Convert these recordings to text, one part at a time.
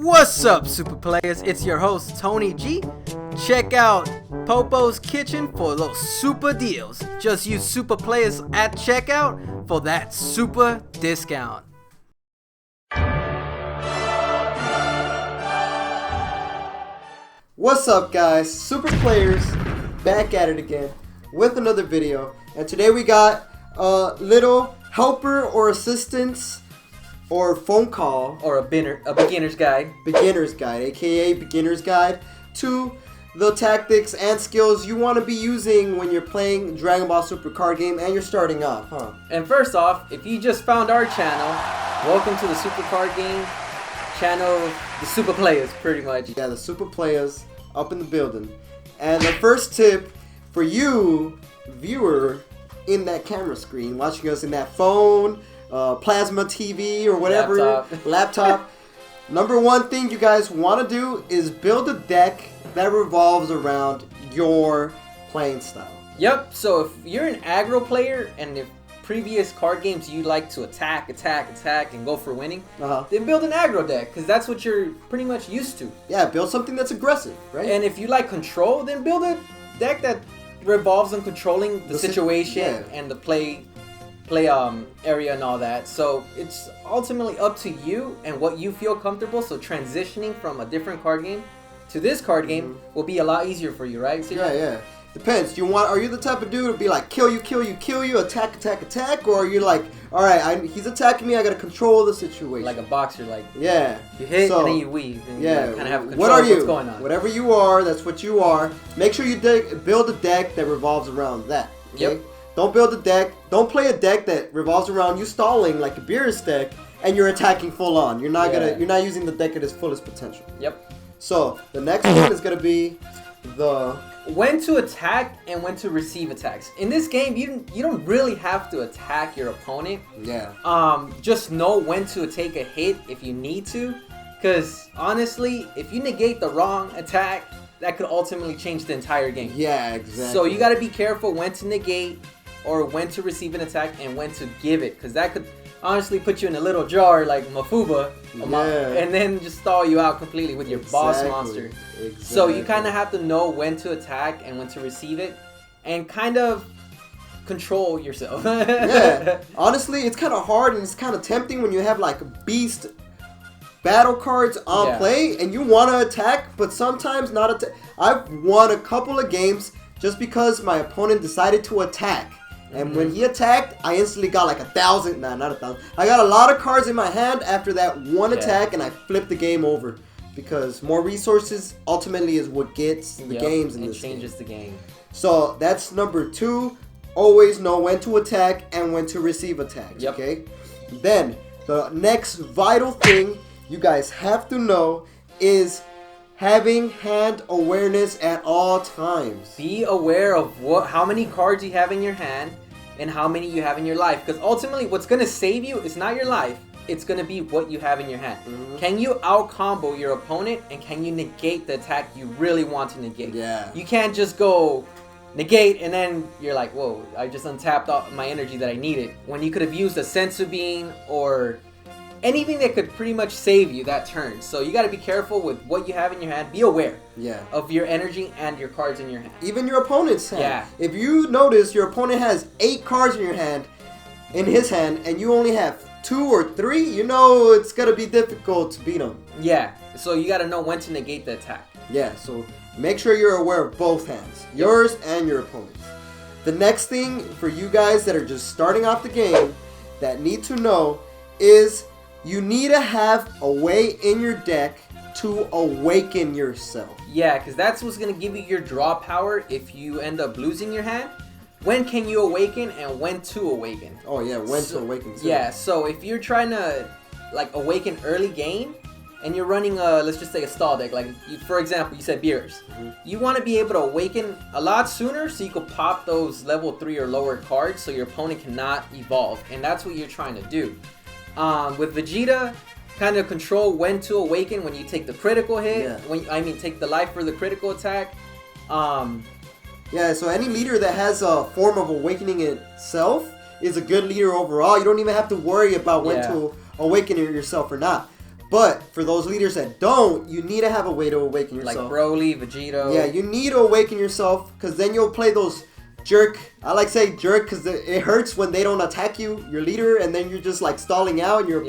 What's up, Super Players? It's your host, Tony G. Check out Popo's Kitchen for those super deals. Just use Super Players at checkout for that super discount. What's up, guys? Super Players back at it again with another video. And today we got a little helper or assistance or phone call Or a beginner's guide. Beginner's guide, aka beginner's guide to the tactics and skills you want to be using when you're playing Dragon Ball Super card game and you're starting off, huh? And first off, if you just found our channel, welcome to the Super Card Game channel, the Super Players, pretty much. Yeah, the Super Players up in the building. And the first tip for you, viewer, in that camera screen, watching us in that phone, plasma TV, or whatever, laptop. Number one thing you guys want to do is build a deck that revolves around your playing style. Yep, so if you're an aggro player and if previous card games you like to attack, and go for winning, then build an aggro deck, because that's what you're pretty much used to. Yeah, build something that's aggressive, right? And if you like control, then build a deck that revolves on controlling the situation and the play area and all that. So it's ultimately up to you and what you feel comfortable. So transitioning from a different card game to this card game will be a lot easier for you, right? Yeah. Depends. Are you the type of dude to be like kill you, attack, or are you like, all right, he's attacking me, I gotta control the situation? Like a boxer, like you hit and then you weave. And you kind of have control what are you? What's going on? Whatever you are, that's what you are. Make sure you build a deck that revolves around that. Okay? Yep. Don't build a deck. Don't play a deck that revolves around you stalling like a Beerus deck and you're attacking full on. You're not You're not using the deck at its fullest potential. Yep. So the next one is gonna be when to attack and when to receive attacks. In this game, you don't really have to attack your opponent. Yeah. Just know when to take a hit if you need to, because honestly, if you negate the wrong attack, that could ultimately change the entire game. Yeah, exactly. So you got to be careful when to negate or when to receive an attack and when to give it, because that could honestly put you in a little jar like Mafuba, and then just stall you out completely with your boss monster. Exactly. So you kind of have to know when to attack and when to receive it, and kind of control yourself. Yeah, honestly, it's kind of hard and it's kind of tempting when you have like beast battle cards on play and you want to attack, but sometimes not attack. I've won a couple of games just because my opponent decided to attack. And when he attacked, I instantly got like 1,000. Nah, not 1,000. I got a lot of cards in my hand after that one attack, and I flipped the game over. Because more resources ultimately is what gets the games in this game. It changes the game. So that's number 2. Always know when to attack and when to receive attacks. Yep. Okay? Then, the next vital thing you guys have to know is having hand awareness at all times. Be aware of how many cards you have in your hand and how many you have in your life. Because ultimately, what's going to save you is not your life. It's going to be what you have in your hand. Can you out-combo your opponent, and can you negate the attack you really want to negate? Yeah. You can't just go negate and then you're like, whoa, I just untapped all my energy that I needed. When you could have used a Sensu Bean or anything that could pretty much save you that turn. So you got to be careful with what you have in your hand. Be aware of your energy and your cards in your hand. Even your opponent's hand. Yeah. If you notice your opponent has 8 cards in his hand, and you only have 2 or 3, you know it's going to be difficult to beat him. Yeah. So you got to know when to negate the attack. Yeah. So make sure you're aware of both hands. Yours and your opponent's. The next thing for you guys that are just starting off the game that need to know is you need to have a way in your deck to awaken yourself. Yeah, because that's what's going to give you your draw power if you end up losing your hand. When can you awaken and when to awaken? Oh, yeah, when to awaken. Too. Yeah, so if you're trying to like awaken early game and you're running let's just say a stall deck, like for example, you said Beerus. You want to be able to awaken a lot sooner so you can pop those level 3 or lower cards so your opponent cannot evolve. And that's what you're trying to do. With Vegeta, kind of control when to awaken when you take the critical hit. Take the life for the critical attack. Yeah, so any leader that has a form of awakening itself is a good leader overall. You don't even have to worry about when to awaken yourself or not. But for those leaders that don't, you need to have a way to awaken yourself. Like Broly, Vegito. Yeah, you need to awaken yourself because then you'll play those jerk. I like say jerk because it hurts when they don't attack you, your leader, and then you're just like stalling out and your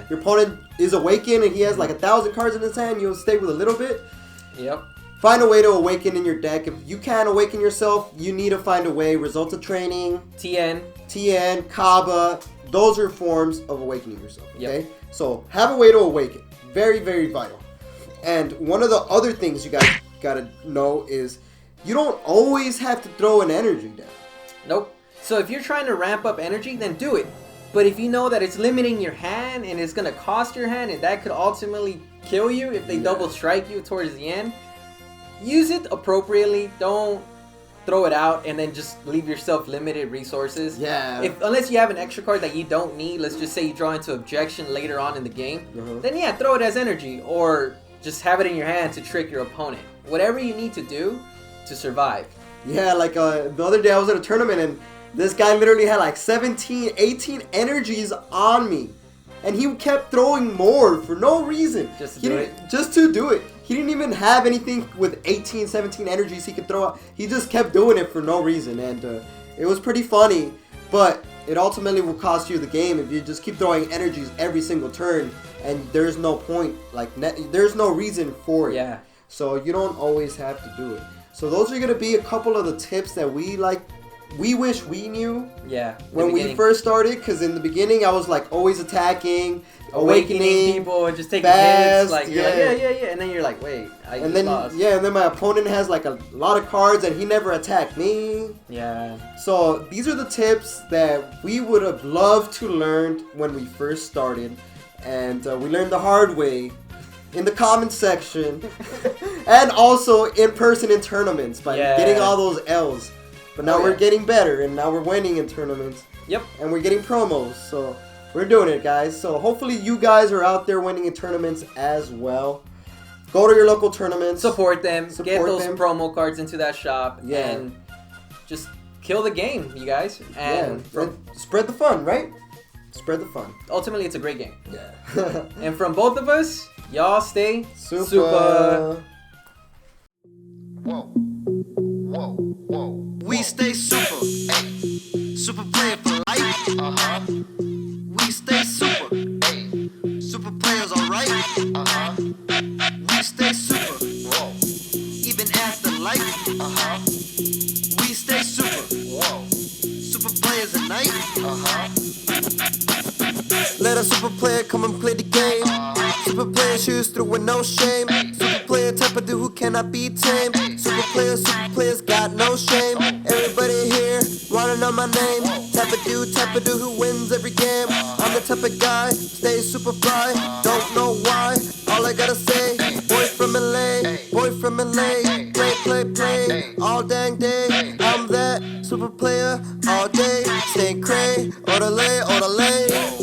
opponent is awakened and he has like 1,000 cards in his hand. You'll stay with a little bit. Yep. Find a way to awaken in your deck. If you can't awaken yourself, you need to find a way. Results of training, TN, Kaba. Those are forms of awakening yourself. Okay? Yep. So have a way to awaken. Very, very vital. And one of the other things you guys gotta know is you don't always have to throw an energy down. Nope. So if you're trying to ramp up energy, then do it. But if you know that it's limiting your hand and it's gonna cost your hand and that could ultimately kill you if they double strike you towards the end, use it appropriately. Don't throw it out and then just leave yourself limited resources. Yeah. Unless you have an extra card that you don't need, let's just say you draw into objection later on in the game, then yeah, throw it as energy or just have it in your hand to trick your opponent. Whatever you need to do to survive. Yeah, like the other day I was at a tournament and this guy literally had like 17, 18 energies on me. And he kept throwing more for no reason. Just to do it? Just to do it. He didn't even have anything with 18, 17 energies he could throw out. He just kept doing it for no reason. And it was pretty funny. But it ultimately will cost you the game if you just keep throwing energies every single turn. And there's no point. There's no reason for it. Yeah. So you don't always have to do it. So those are going to be a couple of the tips that we wish we knew when we first started, because in the beginning I was like always attacking, awakening people and just taking fast, hits, you're like yeah, and then you're like wait, and then my opponent has like a lot of cards and he never attacked me. Yeah. So these are the tips that we would have loved to learn when we first started, and we learned the hard way in the comment section and also in person in tournaments by getting all those L's. But now we're getting better, and now we're winning in tournaments. Yep. And we're getting promos, so we're doing it, guys. So hopefully you guys are out there winning in tournaments as well. Go to your local tournaments. Support them. Get those promo cards into that shop. Yeah. And just kill the game, you guys. And spread the fun, right? Spread the fun. Ultimately, it's a great game. Yeah. And from both of us, y'all stay super. Whoa. Whoa. Whoa. We stay super. Ay. Super player for life. We stay super. Ay. Super players, alright. We stay super. Whoa. Even after life. We stay super. Whoa. Super players at night. Let a super player come and play the game. Super player choose through with no shame. Super player type of dude who cannot be tamed. Super players got no shame. Everybody here wanna know my name. Type of dude who wins every game. I'm the type of guy, stay super fly. Don't know why, all I gotta say. Boy from LA, play, all dang day. I'm that super player all day. Stay cray, orderly.